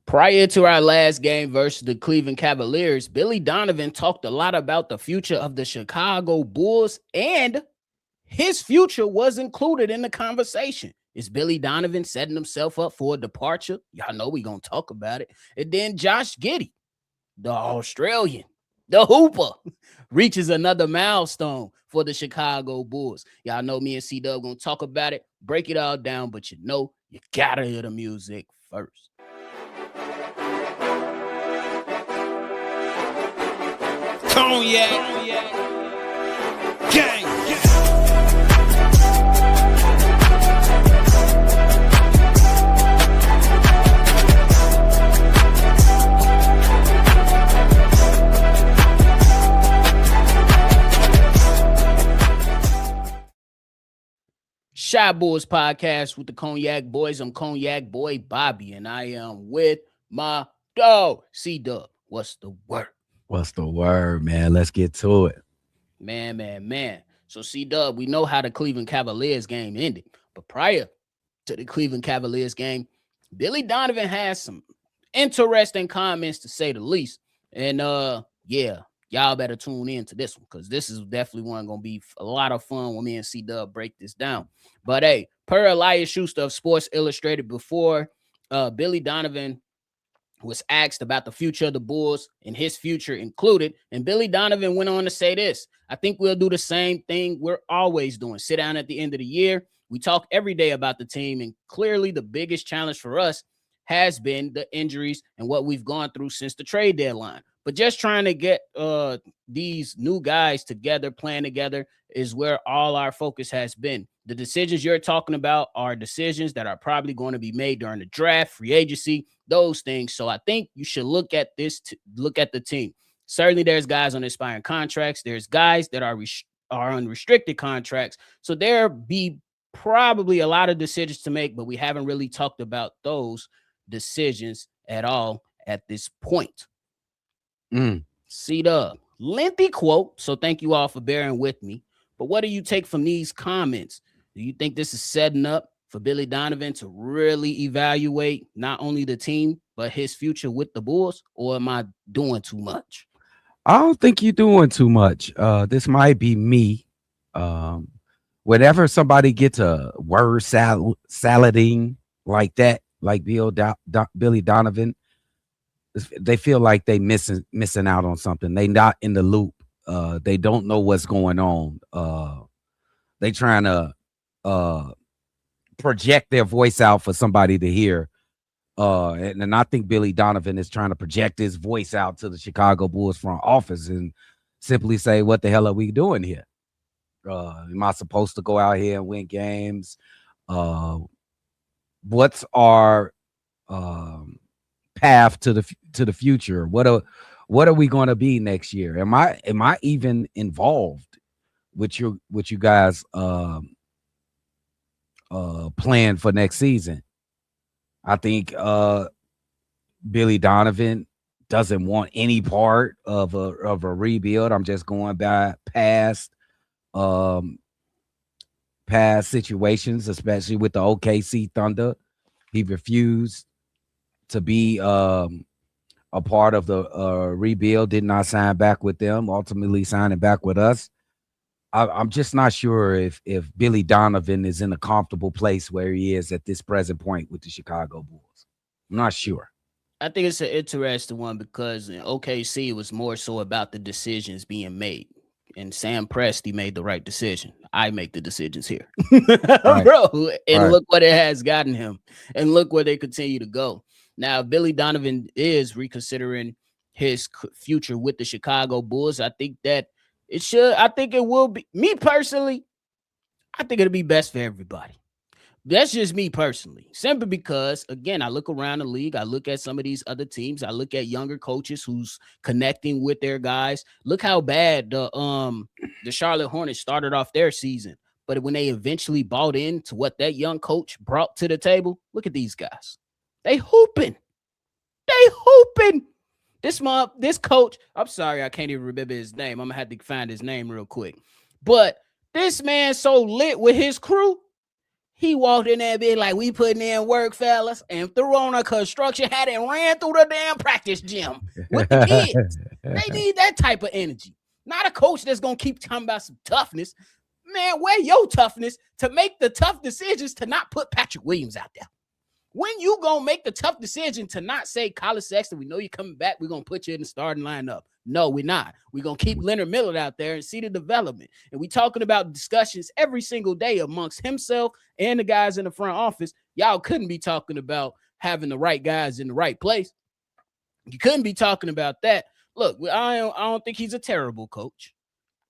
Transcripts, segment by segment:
Prior to our last game versus the Cleveland Cavaliers, Billy Donovan talked a lot about the future of the Chicago Bulls, and his future was included in the conversation. Is Billy Donovan setting himself up for a departure? Y'all know we gonna talk about it. And then Josh Giddey, the Australian, the Hooper, reaches another milestone for the Chicago Bulls. Y'all know me and C-Dub gonna talk about it, break it all down, but you gotta hear the music first. Cognac, gang. Shy Boys Podcast with the Cognac Boys. I'm Cognac Boy Bobby, and I am with my dog, C-Dub. What's the word? What's the word, man? Let's get to it. Man. So, C-Dub, we know how the Cleveland Cavaliers game ended. But prior to the Cleveland Cavaliers game, Billy Donovan has some interesting comments, to say the least. And, y'all better tune in to this one, because this is definitely one going to be a lot of fun when me and C-Dub break this down. But, hey, per Elias Schuster of Sports Illustrated, before Billy Donovan was asked about the future of the Bulls and his future included. And Billy Donovan went on to say this: I think we'll do the same thing we're always doing. Sit down at the end of the year. We talk every day about the team, and clearly the biggest challenge for us has been the injuries and what we've gone through since the trade deadline. But just trying to get these new guys together, playing together, is where all our focus has been. The decisions you're talking about are decisions that are probably going to be made during the draft, free agency, those things. So I think you should look at this, look at the team. Certainly there's guys on expiring contracts. There's guys that are unrestricted contracts. So there be probably a lot of decisions to make, but we haven't really talked about those decisions at all at this point. C-Dub, lengthy quote, so thank you all for bearing with me. But what do you take from these comments? Do you think this is setting up for Billy Donovan to really evaluate not only the team, but his future with the Bulls? Or am I doing too much? I don't think you're doing too much. This might be me. Whenever somebody gets a word salading like that, like Billy Donovan, they feel like they missing out on something. They not in the loop. They don't know what's going on. They trying to project their voice out for somebody to hear. And I think Billy Donovan is trying to project his voice out to the Chicago Bulls front office and simply say, what the hell are we doing here? Am I supposed to go out here and win games? What's our path to the future? What are we going to be next year? Am I even involved with you guys plan for next season? I think Billy Donovan doesn't want any part of a rebuild. I'm just going by past situations, especially with the OKC Thunder. He refused to be a part of the rebuild, did not sign back with them, ultimately signing back with us. I'm just not sure if Billy Donovan is in a comfortable place where he is at this present point with the Chicago Bulls. I'm not sure. I think it's an interesting one because in OKC it was more so about the decisions being made. And Sam Presti made the right decision. I make the decisions here. Right. Bro, and look what it has gotten him. And look where they continue to go. Now, Billy Donovan is reconsidering his future with the Chicago Bulls. I think that it should. I think it will be. Me personally, I think it'll be best for everybody. That's just me personally. Simply because, again, I look around the league. I look at some of these other teams. I look at younger coaches who's connecting with their guys. Look how bad the Charlotte Hornets started off their season. But when they eventually bought into what that young coach brought to the table, look at these guys. They hooping. This coach, I'm sorry, I can't even remember his name. I'm going to have to find his name real quick. But this man so lit with his crew, He walked in there and be like, we putting in work, fellas, and threw on a construction hat and ran through the damn practice gym with the kids. They need that type of energy. Not a coach that's going to keep talking about some toughness. Man, where your toughness to make the tough decisions to not put Patrick Williams out there? When you going to make the tough decision to not say, Colin Sexton, we know you're coming back, we're going to put you in the starting lineup. No, we're not. We're going to keep Leonard Miller out there and see the development. And we talking about discussions every single day amongst himself and the guys in the front office. Y'all couldn't be talking about having the right guys in the right place. You couldn't be talking about that. Look, I don't think he's a terrible coach.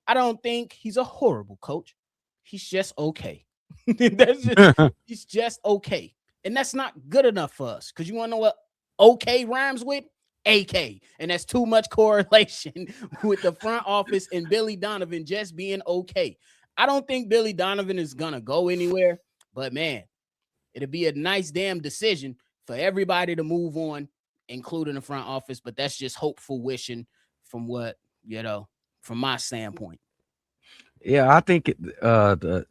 I don't think he's a horrible coach. He's just okay. He's just okay. And that's not good enough for us. Because you want to know what okay rhymes with? AK. And that's too much correlation with the front office and Billy Donovan just being okay. I don't think Billy Donovan is going to go anywhere. But, man, it'll be a nice damn decision for everybody to move on, including the front office. But that's just hopeful wishing from what, from my standpoint. Yeah, I think the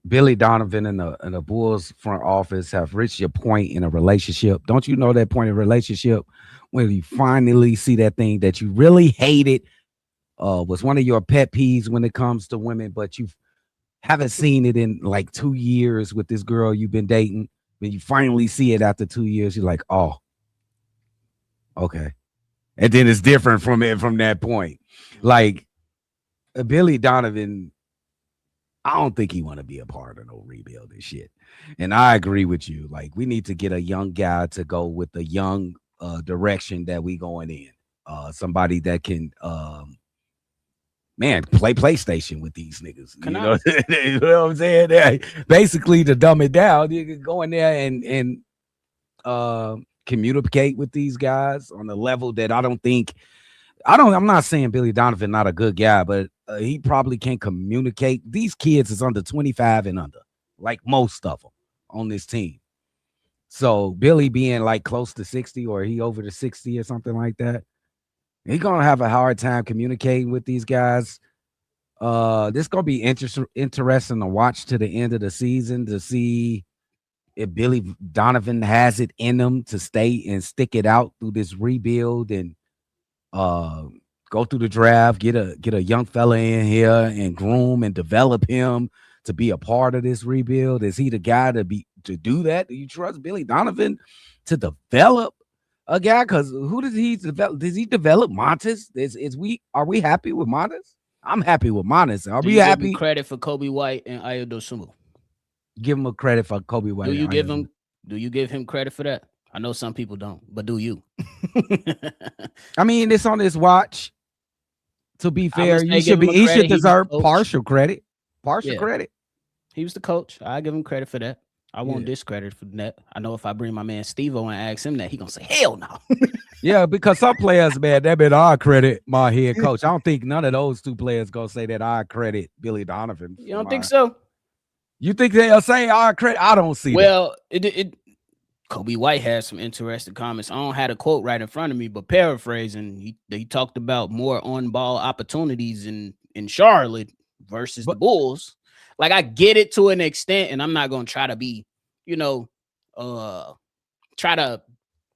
Billy Donovan and the Bulls front office have reached a point in a relationship. Don't you know that point in a relationship when you finally see that thing that you really hated was one of your pet peeves when it comes to women, but you haven't seen it in like 2 years with this girl you've been dating. When you finally see it after 2 years, you're like, oh, okay. And then it's different from that point. Like Billy Donovan, I don't think he want to be a part of no rebuild and shit. And I agree with you. Like, we need to get a young guy to go with the young direction that we going in. Somebody that can, play PlayStation with these niggas. You know? You know what I'm saying? Basically, to dumb it down, you can go in there and communicate with these guys on the level that I'm not saying Billy Donovan not a good guy, but he probably can't communicate. These kids is under 25 and under, like most of them on this team. So Billy being like close to 60 or he over to 60 or something like that, he's going to have a hard time communicating with these guys. This going to be interesting to watch to the end of the season to see if Billy Donovan has it in him to stay and stick it out through this rebuild and go through the draft, get a young fella in here and groom and develop him to be a part of this rebuild. Is he the guy to do that? Do you trust Billy Donovan to develop a guy? Because who does he develop? Does he develop Montes? Are we happy with Montes? I'm happy with Montes. Are we happy? Give him credit for Kobe White and Ayo Dosunmu. Give him a credit for Kobe White. Do you give him credit for that? I know some people don't, but do you? I mean, it's on his watch. To be fair, he should deserve partial credit. Credit. He was the coach. I give him credit for that. I won't discredit for that. I know if I bring my man Steve-O and ask him that, he gonna say, hell no. Yeah, because some players, man, that been I credit my head coach. I don't think none of those two players gonna say that I credit Billy Donovan. You don't think so? You think they'll say I credit? I don't see that. Well, Kobe White has some interesting comments. I don't have a quote right in front of me, but paraphrasing, he talked about more on-ball opportunities in Charlotte versus the Bulls. Like, I get it to an extent, and I'm not going to try to be, try to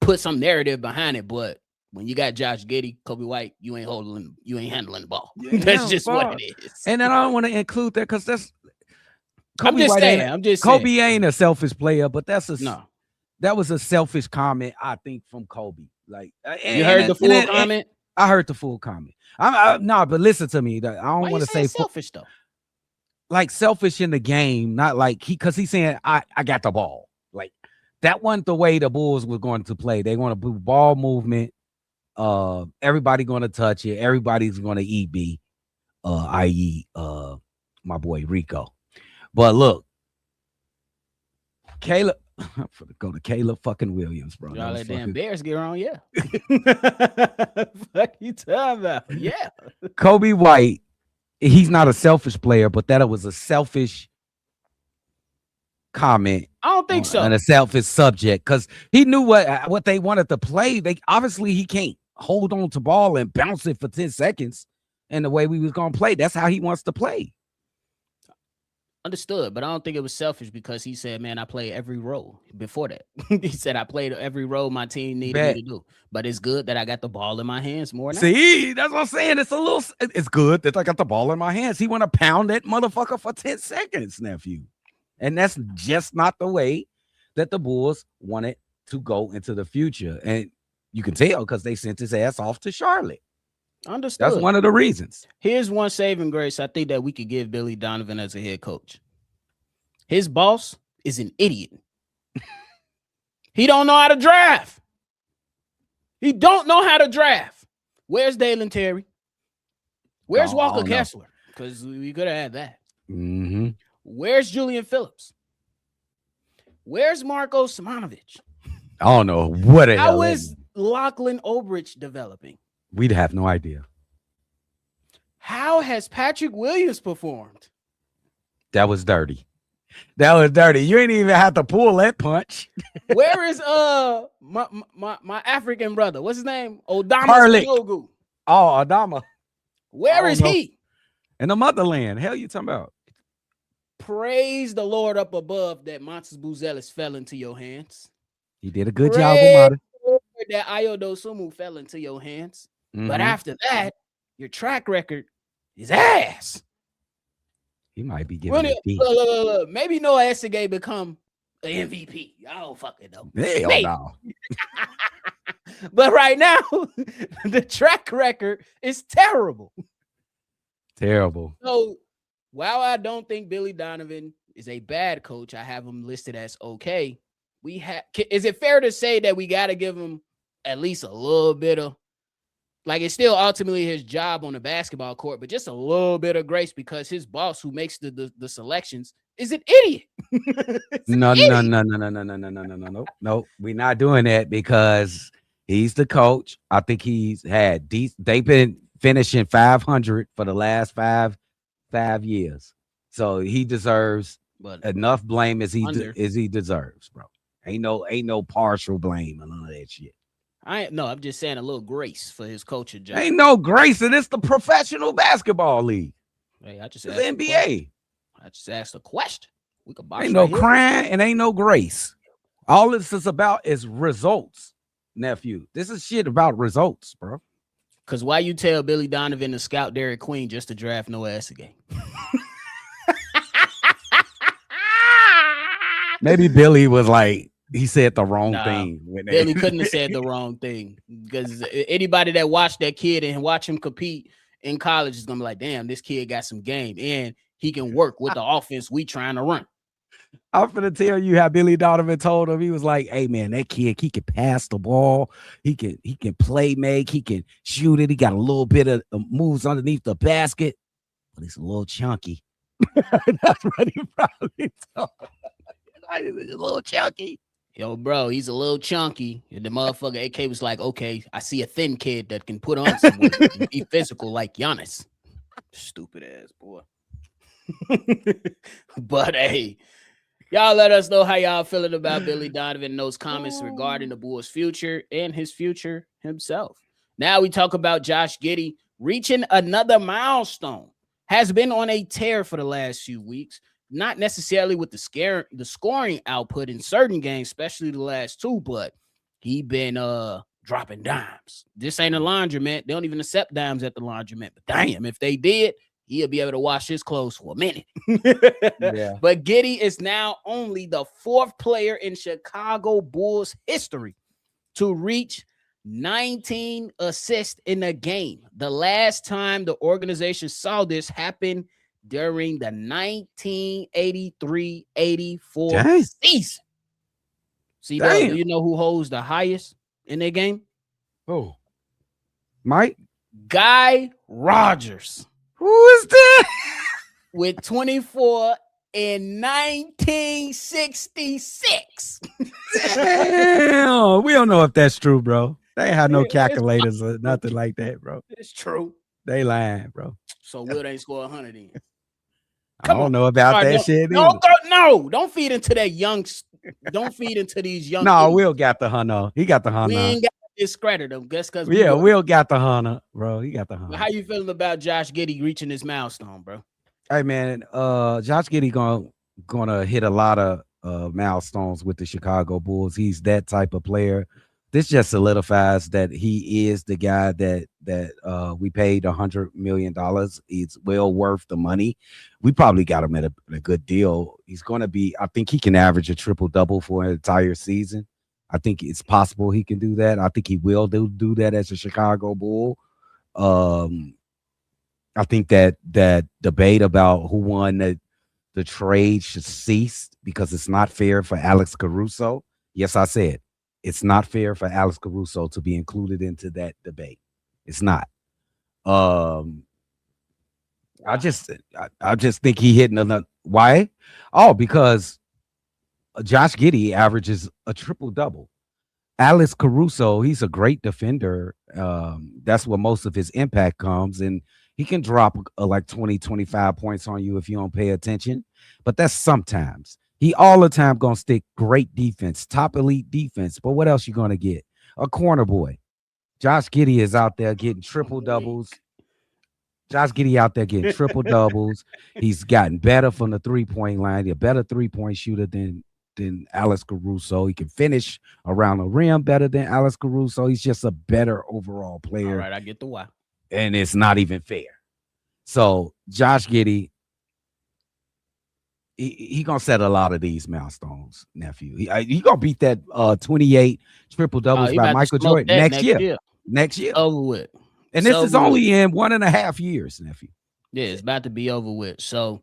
put some narrative behind it, but when you got Josh Giddey, Kobe White, you ain't handling the ball. Yeah, that's just what it is. And then I don't want to include that because that's Kobe Kobe ain't a selfish player, but that was a selfish comment, I think, from Kobe. Like, you heard the full comment? I heard the full comment. But listen to me. I don't want to say selfish though. Like selfish in the game, not like because he's saying I got the ball. Like that wasn't the way the Bulls were going to play. They want to do ball movement. Everybody going to touch it. Everybody's going to eat B, i.e. My boy Rico. But look, Caleb. I'm gonna go to Caleb fucking Williams, bro. Y'all let damn Bears get on, yeah. Fuck you talking about? Yeah. Kobe White, he's not a selfish player, but that was a selfish comment. I don't think so. And a selfish subject because he knew what they wanted to play. Obviously he can't hold on to ball and bounce it for 10 seconds. And the way we was gonna play, that's how he wants to play. Understood, but I don't think it was selfish because he said, "Man, I play every role." Before that, he said, "I played every role my team needed me Bet. to do." But it's good that I got the ball in my hands more now. See, that's what I'm saying. It's good that I got the ball in my hands. He want to pound that motherfucker for 10 seconds, nephew. And that's just not the way that the Bulls wanted to go into the future. And you can tell because they sent his ass off to Charlotte. That's Understood. one of the reasons. Here's one saving grace I think that we could give Billy Donovan as a head coach. His boss is an idiot. He don't know how to draft. He don't know how to draft. Where's Dalen Terry? Where's Walker Kessler? Because we could have had that. Mm-hmm. Where's Julian Phillips? Where's Marko Simonovic? I don't know what the hell. How is Lachlan Obridge developing? We'd have no idea. How has Patrick Williams performed? That was dirty. That was dirty. You ain't even have to pull that punch. Where is my African brother? What's his name? Odama Harley. Sanogu. Oh, Adama. Where is he? In the motherland. Hell you talking about? Praise the Lord up above that Montes Buzelis fell into your hands. He did a good job, Amada. That Ayodo Sumu fell into your hands. Mm-hmm. But after that, your track record is ass. He might be giving it look. Maybe Noah Essegae become an MVP. I don't fucking know. Hell no. But right now, the track record is terrible. Terrible. So while I don't think Billy Donovan is a bad coach, I have him listed as okay. Is it fair to say that we got to give him at least a little bit of, like, it's still ultimately his job on the basketball court, but just a little bit of grace because his boss who makes the selections is an idiot. No. We're not doing that because he's the coach. I think he's had they've been finishing 500 for the last five years. So he deserves enough blame as he deserves, bro. Ain't no partial blame and none of that shit. I'm just saying a little grace for his coaching job. Ain't no grace, and it's the professional basketball league. Hey, I just asked the NBA. I just asked a question. We could ain't no crying and ain't no grace. All this is about is results, nephew. This is shit about results, bro. Because why you tell Billy Donovan to scout Derek Queen just to draft Noah Essegae? Maybe Billy was like, he said the wrong thing. Billy couldn't have said the wrong thing because anybody that watched that kid and watch him compete in college is gonna be like, damn, this kid got some game and he can work with the offense we trying to run. I'm gonna tell you how Billy Donovan told him. He was like, hey man, that kid, he can pass the ball, he can play make, he can shoot it, he got a little bit of moves underneath the basket, but he's a little chunky. That's what he probably told him. He's a little chunky. Yo, bro, he's a little chunky. And the motherfucker AK was like, okay, I see a thin kid that can put on some weight and be physical like Giannis. Stupid ass boy. But hey, y'all let us know how y'all feeling about Billy Donovan in those comments regarding the Bulls' future and his future himself. Now we talk about Josh Giddey reaching another milestone. Has been on a tear for the last few weeks. Not necessarily with the scoring output in certain games, especially the last two, but he been dropping dimes. This ain't a laundromat. They don't even accept dimes at the laundromat. But damn, if they did, he'll be able to wash his clothes for a minute. Yeah. But Giddey is now only the fourth player in Chicago Bulls history to reach 19 assists in a game. The last time the organization saw this happen during the 1983-84 season. See, do you know who holds the highest in their game? Oh, Mike? Guy Rogers. Who is that? With 24 in 1966. Damn, we don't know if that's true, bro. They ain't have no calculators or nothing like that, bro. It's true. They lying, bro. So Will ain't score 100 in. I don't know about that shit. Don't feed into that young. Don't feed into these young. No, Will got the hunter. He got the hunter. We ain't got to discredit him. Guess because Will got the hunter, bro. He got the hunter. How you feeling about Josh Giddey reaching his milestone, bro? Hey man, Josh Giddey gonna hit a lot of milestones with the Chicago Bulls. He's that type of player. This just solidifies that he is the guy that we paid $100 million. He's well worth the money. We probably got him at a good deal. He's gonna be. I think he can average a triple double for an entire season. I think it's possible he can do that. I think he will do that as a Chicago Bull. Um, I think that debate about who won the trade should cease because it's not fair for Alex Caruso. Yes, I said it's not fair for Alex Caruso to be included into that debate. It's not. Um, I just think he hitting another. Why? Oh, because Josh Giddey averages a triple double. Alex Caruso, he's a great defender. That's where most of his impact comes. And he can drop like 20, 25 points on you if you don't pay attention. But that's sometimes. He all the time going to stick great defense, top elite defense. But what else you going to get? A corner boy. Josh Giddey is out there getting triple doubles. Josh Giddey out there getting triple doubles. He's gotten better from the 3-point line. He's a better 3-point shooter than Alex Caruso. He can finish around the rim better than Alex Caruso. He's just a better overall player. All right, I get the why. And it's not even fair. So Josh Giddey, he gonna set a lot of these milestones, nephew. He gonna beat that 28 triple doubles by Michael Jordan next year. Next year. Over with. And this is only in 1.5 years, nephew. Yeah, it's about to be over with. So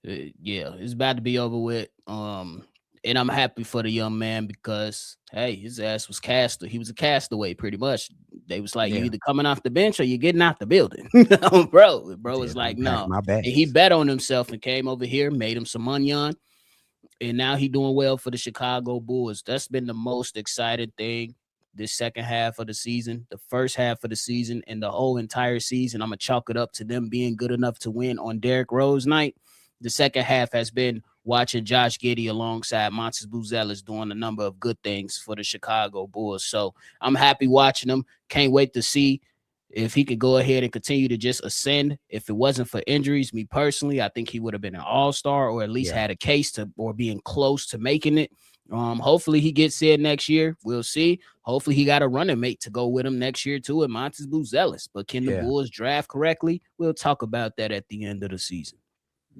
yeah, it's about to be over with. And I'm happy for the young man because hey, his ass was he was a castaway pretty much. They was like, you either coming off the bench or you're getting out the building. bro was like, no. And he bet on himself and came over here, made him some money on. And now he doing well for the Chicago Bulls. That's been the most exciting thing this second half of the season, the first half of the season, and the whole entire season. I'm going to chalk it up to them being good enough to win on Derrick Rose night. The second half has been watching Josh Giddey alongside Montes Buzelis doing a number of good things for the Chicago Bulls. So I'm happy watching him. Can't wait to see if he could go ahead and continue to just ascend. If it wasn't for injuries, me personally, I think he would have been an all-star or at least had a case to or being close to making it. Hopefully he gets there next year. We'll see. Hopefully he got a running mate to go with him next year too at Montes Buzelis. But can the Bulls draft correctly? We'll talk about that at the end of the season.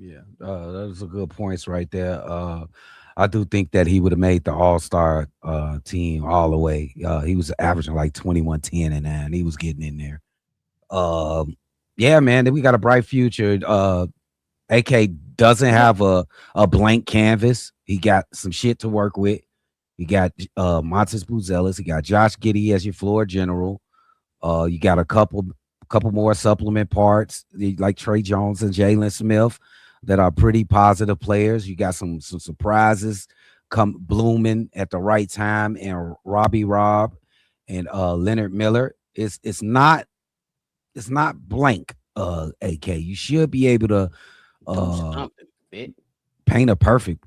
Yeah, those are good points right there. I do think that he would have made the all-star team all the way. He was averaging like 21, 10, and 9. He was getting in there. Yeah, man, then we got a bright future. AK doesn't have a blank canvas. He got some shit to work with. You got Montes Buzelis. You got Josh Giddey as your floor general. You got a couple more supplement parts like Trey Jones and Jalen Smith that are pretty positive players. You got some surprises come blooming at the right time, and Robbie Robb and Leonard Miller. It's not blank. AK, you should be able to paint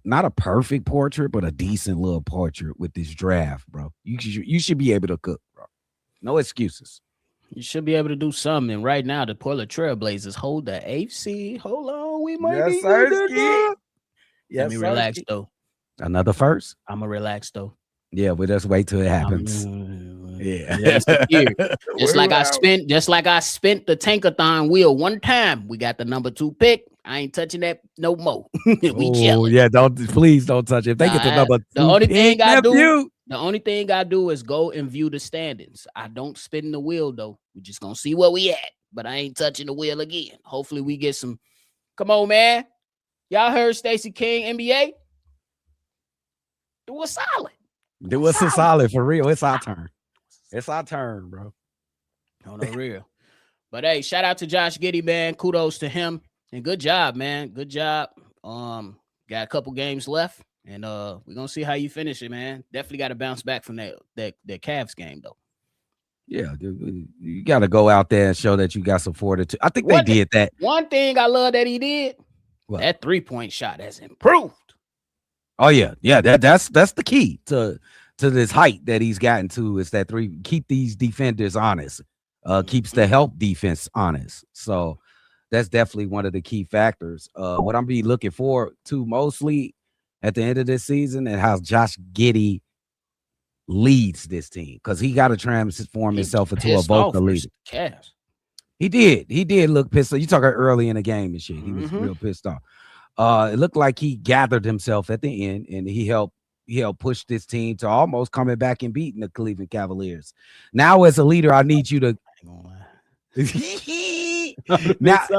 not a perfect portrait, but a decent little portrait with this draft, bro. You should be able to cook, bro. No excuses. You should be able to do something. And right now, the Portland Trailblazers hold the 8th seed. Hold on, we might be good. Let me relax, though. Another first? I'm going to relax, though. Yeah, we'll just wait till it happens. Just like I spent the Tankathon wheel one time. We got the number 2 pick. I ain't touching that no more. We chilling. Yeah, please don't touch it. If they get the number 2 the only thing I do. The only thing I do is go and view the standings. I don't spin the wheel, though. We're just going to see where we at. But I ain't touching the wheel again. Hopefully we get some. Come on, man. Y'all heard Stacey King, NBA? Do a solid. Do us a solid for real. It's our turn. It's our turn, bro. On the real. But, hey, shout out to Josh Giddey, man. Kudos to him. And good job, man. Good job. Got a couple games left. And we're gonna see how you finish it, man. Definitely got to bounce back from that Cavs game, though. Yeah, dude, you got to go out there and show that you got some fortitude. I think they did that. One thing I love that he did, that 3-point shot has improved. Oh yeah, that's the key to this height that he's gotten to is that 3. Keep these defenders honest. Keeps the help defense honest. So That's definitely one of the key factors. What I'm be looking forward to mostly at the end of this season and how Josh Giddey leads this team, because he got to transform He himself into a pissed vocal off leader. versus the Cavs. He did look pissed off. You talking early in the game and shit. He was Mhm. real pissed off. It looked like he gathered himself at the end, and he helped push this team to almost coming back and beating the Cleveland Cavaliers. Now, as a leader, I need you to I ain't gonna lie.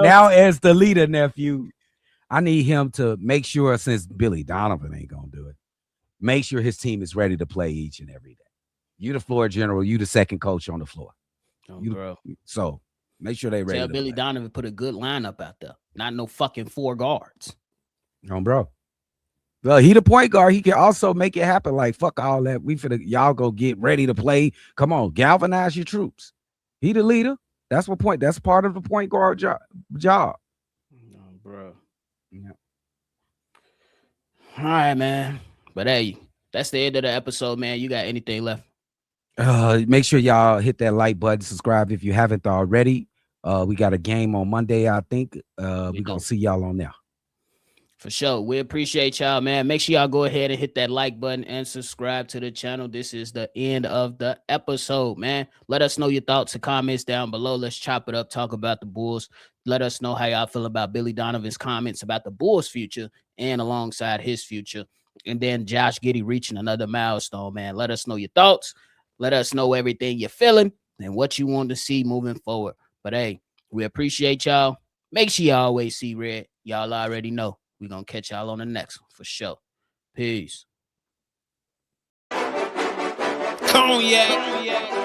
now as the leader, nephew, I need him to make sure, since Billy Donovan ain't gonna do it, make sure his team is ready to play each and every day. You the floor general, you the second coach on the floor. bro. So make sure they ready. Tell to Billy play. Donovan put a good lineup out there. Not no fucking 4 guards. No, bro. Well, he the point guard. He can also make it happen. Like, fuck all that. We finna, y'all go get ready to play. Come on, galvanize your troops. He the leader. That's what point. That's part of the point guard job. No, bro. Yeah. All right, man. But hey, that's the end of the episode, man. You got anything left? Make sure y'all hit that like button, subscribe if you haven't already. We got a game on Monday, I think. We're gonna see y'all on there. For sure. We appreciate y'all, man. Make sure y'all go ahead and hit that like button and subscribe to the channel. This is the end of the episode, man. Let us know your thoughts and comments down below. Let's chop it up, talk about the Bulls. Let us know how y'all feel about Billy Donovan's comments about the Bulls' future and alongside his future. And then Josh Giddey reaching another milestone, man. Let us know your thoughts. Let us know everything you're feeling and what you want to see moving forward. But hey, we appreciate y'all. Make sure you always see red. Y'all already know. We're going to catch y'all on the next one for sure. Peace. Cognac.